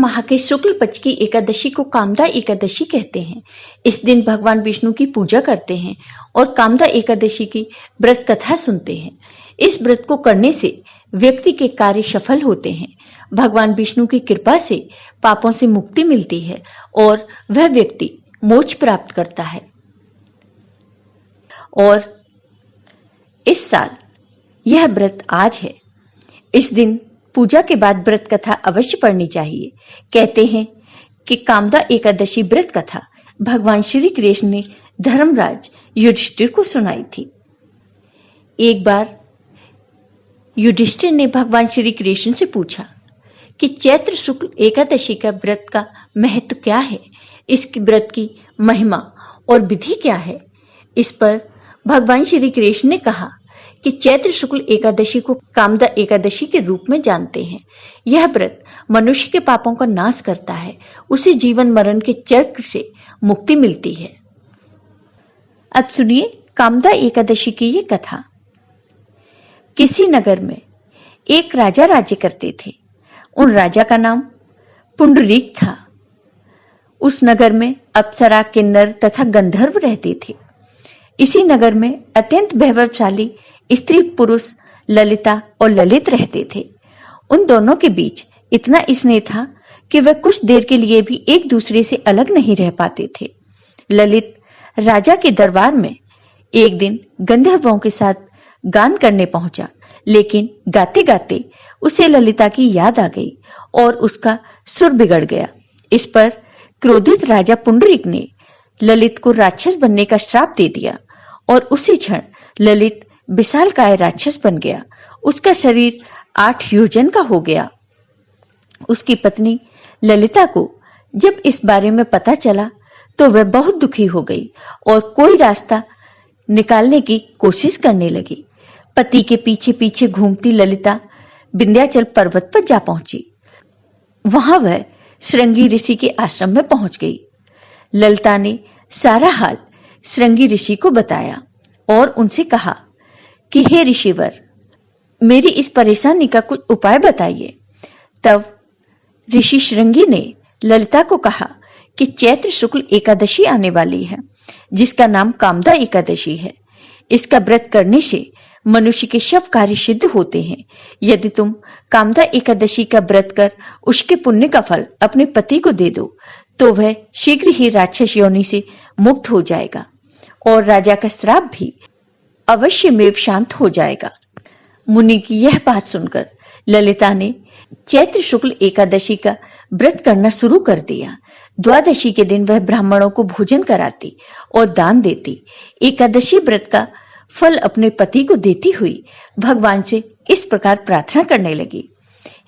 माह के शुक्ल पक्ष की एकादशी को कामदा एकादशी कहते हैं। इस दिन भगवान विष्णु की पूजा करते हैं और कामदा एकादशी की व्रत कथा सुनते हैं। इस व्रत को करने से व्यक्ति के कार्य सफल होते हैं। भगवान विष्णु की कृपा से पापों से मुक्ति मिलती है और वह व्यक्ति मोक्ष प्राप्त करता है। और इस साल यह व्रत आज है। इस दिन पूजा के बाद व्रत कथा अवश्य पढ़नी चाहिए। कहते हैं कि कामदा एकादशी व्रत कथा भगवान श्री कृष्ण ने धर्मराज युधिष्ठिर को सुनाई थी। एक बार युधिष्ठिर ने भगवान श्री कृष्ण से पूछा कि चैत्र शुक्ल एकादशी का व्रत का महत्व क्या है, इसकी व्रत की महिमा और विधि क्या है। इस पर भगवान श्री कृष्ण ने कहा कि चैत्र शुक्ल एकादशी को कामदा एकादशी के रूप में जानते हैं। यह व्रत मनुष्य के पापों का नाश करता है, उसे जीवन मरण के चक्र से मुक्ति मिलती है। अब सुनिए कामदा एकादशी की ये कथा। किसी नगर में एक राजा राज्य करते थे। उन राजा का नाम पुंडरीक था। उस नगर में अप्सरा, किन्नर तथा गंधर्व रहते थे। इसी नगर में अत्यंत वैभवशाली स्त्री पुरुष ललिता और ललित रहते थे। उन दोनों के बीच इतना स्नेह था कि वे कुछ देर के लिए भी एक दूसरे से अलग नहीं रह पाते थे। ललित राजा के दरबार में एक दिन गंधर्वों के साथ गान करने पहुंचा, लेकिन गाते गाते उसे ललिता की याद आ गई और उसका सुर बिगड़ गया। इस पर क्रोधित राजा पुंडरीक ने ललित को राक्षस बनने का श्राप दे दिया और उसी क्षण ललित विशालकाय राक्षस बन गया। उसका शरीर 8 योजन का हो गया। उसकी पत्नी ललिता को जब इस बारे में पता चला तो वह बहुत दुखी हो गई और कोई रास्ता निकालने की कोशिश करने लगी। पति के पीछे पीछे घूमती ललिता विंध्याचल पर्वत पर जा पहुंची। वहां वह श्रृंगी ऋषि के आश्रम में पहुंच गई। ललिता ने सारा हाल श्रृंगी ऋषि को बताया और उनसे कहा कि हे ऋषिवर, मेरी इस परेशानी का कुछ उपाय बताइए। तब ऋषि श्रृंगी ने ललिता को कहा कि चैत्र शुक्ल एकादशी आने वाली है, जिसका नाम कामदा एकादशी है। इसका व्रत करने से मनुष्य के सब कार्य सिद्ध होते हैं। यदि तुम कामदा एकादशी का व्रत कर उसके पुण्य का फल अपने पति को दे दो तो वह शीघ्र ही राक्षस योनि से मुक्त हो जाएगा और राजा का श्राप भी अवश्य में शांत हो जाएगा। मुनि की यह बात सुनकर ललिता ने चैत्र शुक्ल एकादशी का व्रत करना शुरू कर दिया। द्वादशी के दिन वह ब्राह्मणों को भोजन कराती और दान देती। एकादशी व्रत का फल अपने पति को देती हुई भगवान से इस प्रकार प्रार्थना करने लगी,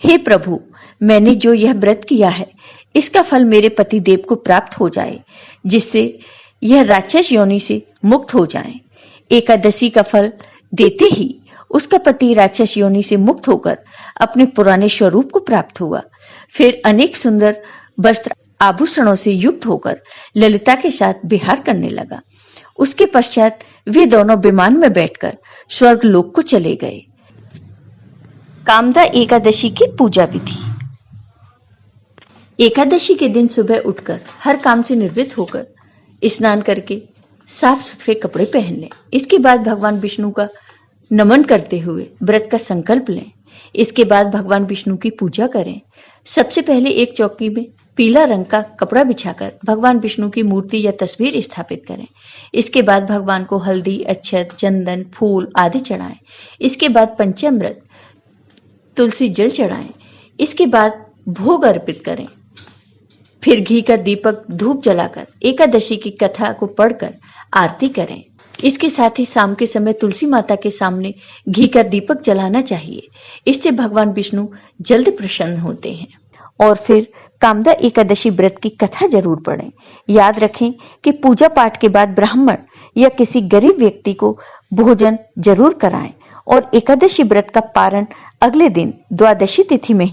हे प्रभु, मैंने जो यह व्रत किया है इसका फल मेरे पति देव को प्राप्त हो जाए, जिससे यह राक्षस योनि से मुक्त हो जाए। एकादशी का फल देते ही उसका पति राक्षस योनि से मुक्त होकर अपने पुराने स्वरूप को प्राप्त हुआ। फिर अनेक सुंदर वस्त्र आभूषणों से युक्त होकर ललिता के साथ विहार करने लगा। उसके पश्चात वे दोनों विमान में बैठकर स्वर्ग लोक को चले गए। कामदा एकादशी की पूजा विधि। एकादशी के दिन सुबह उठकर हर काम से निवृत्त होकर स्नान करके साफ सुथरे कपड़े पहन लें। इसके बाद भगवान विष्णु का नमन करते हुए व्रत का संकल्प लें। इसके बाद भगवान विष्णु की पूजा करें। सबसे पहले एक चौकी में पीला रंग का कपड़ा बिछाकर भगवान विष्णु की मूर्ति या तस्वीर स्थापित करें। इसके बाद भगवान को हल्दी, अक्षत, चंदन, फूल आदि चढ़ाएं। इसके बाद पंचामृत, तुलसी जल चढ़ाएं। इसके बाद भोग अर्पित करें। फिर घी का दीपक धूप जलाकर एकादशी की कथा को पढ़कर आरती करें। इसके साथ ही शाम के समय तुलसी माता के सामने घी का दीपक जलाना चाहिए। इससे भगवान विष्णु जल्द प्रसन्न होते हैं। और फिर कामदा एकादशी व्रत की कथा जरूर पढ़ें। याद रखें कि पूजा पाठ के बाद ब्राह्मण या किसी गरीब व्यक्ति को भोजन जरूर कराएं और एकादशी व्रत का पारण अगले दिन द्वादशी तिथि में ही